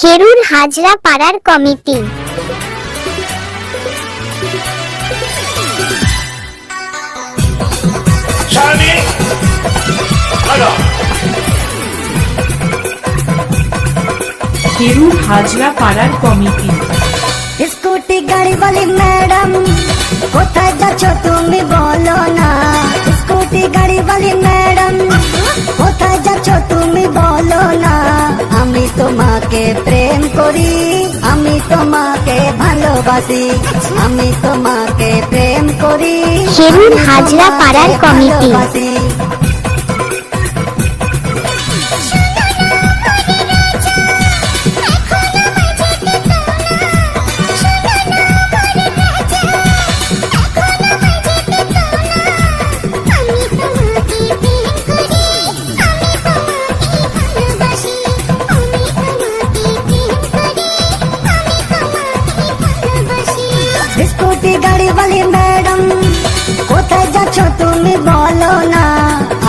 খেরুর হাজরা পাড়ার কমিটি। খেরুর হাজরা পাড়ার committee. Scooty গাড়ি वाली मैडम কোথায় যাচ্ছ তুমি বলো না। স্কুটি গাড়ি वाली मैडम কোথায় যাচ্ছ তুমি বলো না। আমি তোমাকে প্রেম করি, আমি তোমাকে ভালোবাসি, আমি তোমাকে প্রেম করি। খেরুর হাজরা পাড়ার কমিটি। স্কুটি গাড়ি वाली मैडम কোথায় যাচ্ছ তুমি বলো না।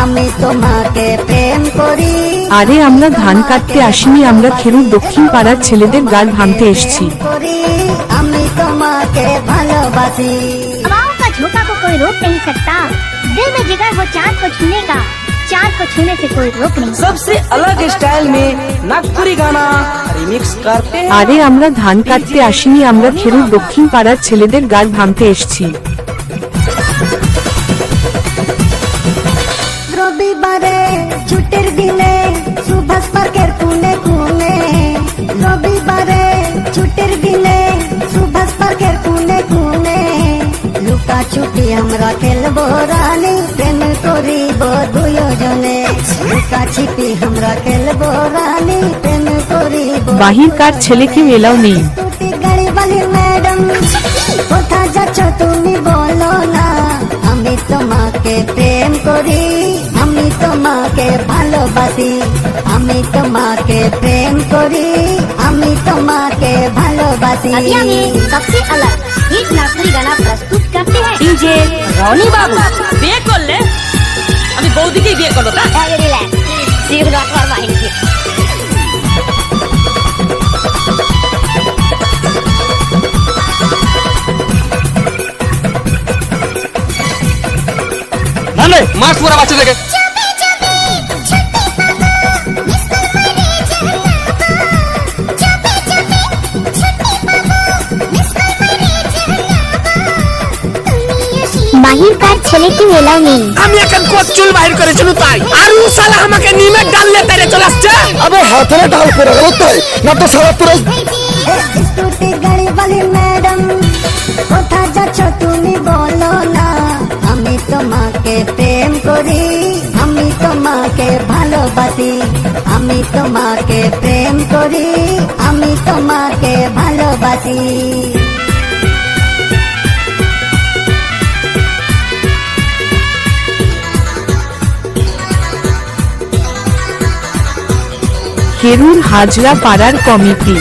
আমি তোমাকে প্রেম করি। আরে আমরা ধান কাটতে আসিনি, আমরা খেরুর দক্ষিণ পাড়ার ছেলেদের গাল ভাঙতে এসেছি। আমি তোমাকে ভালোবাসি। हवाओं का झोंका को कोई रोक नहीं सकता, दिल में जिगर वो चांद को छूने का, चांद को छूने से कोई रोक नहीं। सबसे अलग स्टाइल में नागपुरी गाना रिमिक्स करते हैं। আরে আমরা ধান কাটতে আসিনি, আমরা খেরুর দক্ষিণ পাড়ার ছেলেদের গাল ভাঙতে এসেছি। রবিবারে ছুটির দিনে সুভাষ পার্কের কোণে কোণে, রবিবারে ছুটির দিনে সুভাষ পার্কের কোণে কোণে লুকা ছুটি আমরা খেলবো রানী, প্রেম করিব দুজনে। লুকা ছিপি আমরা খেলবো রানী, প্রেম করিব। বাহিরকার ছেলে কেউ এলাও নেই। স্কুটি গাড়ি वाली मैडम কোথায় যাচ্ছ তুমি বলো না। আমি তোমাকে প্রেম করি, আমি তোমাকে ভালোবাসি, আমি তোমাকে প্রেম করি, আমি তোমাকে ভালোবাসি। अभी हम सबसे अलग हिट नागपुरी गाना प्रस्तुत करते हैं। ডিজে রনি বাবু বিয়ে করলে আমি বৌদিকেই বিয়ে করবো তা মাস পুরা বাচ্চা থেকে বাহিরকার ছেলে কেউ এলাও নেই। আমি এখন কচুল বাইর করেছিল তাই, আর ও শালা আমাকে নিমে ডাললে তারে চলে আসছে। আবে হাতে ডাল করে গেল তাই না তো সারা তোরা। স্কুটি গাড়ি वाली मैडम কোথায় যাচ্ছ তুমি বলো না। আমি তোমাকে প্রেম করি, আমি তোমাকে ভালোবাসি, আমি তোমাকে প্রেম করি, আমি তোমাকে ভালোবাসি। খেরুর হাজরা পাড়ার কমিটি।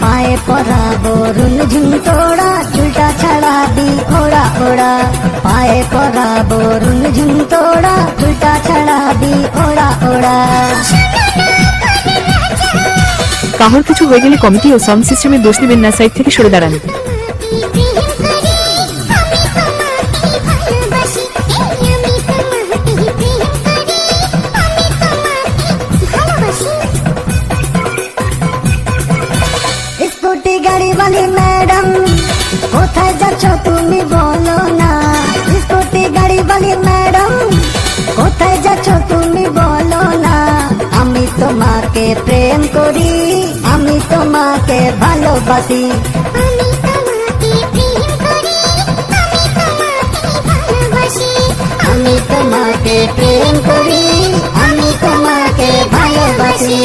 পায়ে পরাবো রুনঝুন তোড়া, চুলটা ছাড়াবি ওড়া ওড়া। পায়ে পরাবো রুনঝুন তোড়া, চুলটা ছাড়াবি ওড়া ওড়া। কাহর কিছু হয়ে গেলে কমিটি ও সাউন্ড সিস্টেমের দোষ দিবেন না, সাইড থেকে সরে দাঁড়ান। স্কুটি গাড়ি वाली मैडम কোথায় যাচ্ছ তুমি বলো না। স্কুটি গাড়ি वाली मैडम কোথায় যাচ্ছ তুমি বলো না। আমি তোমাকে প্রেম করি, আমি তোমাকে ভালোবাসি, আমি তোমাকে প্রেম করি, আমি তোমাকে প্রেম করি, আমি তোমাকে ভালোবাসি।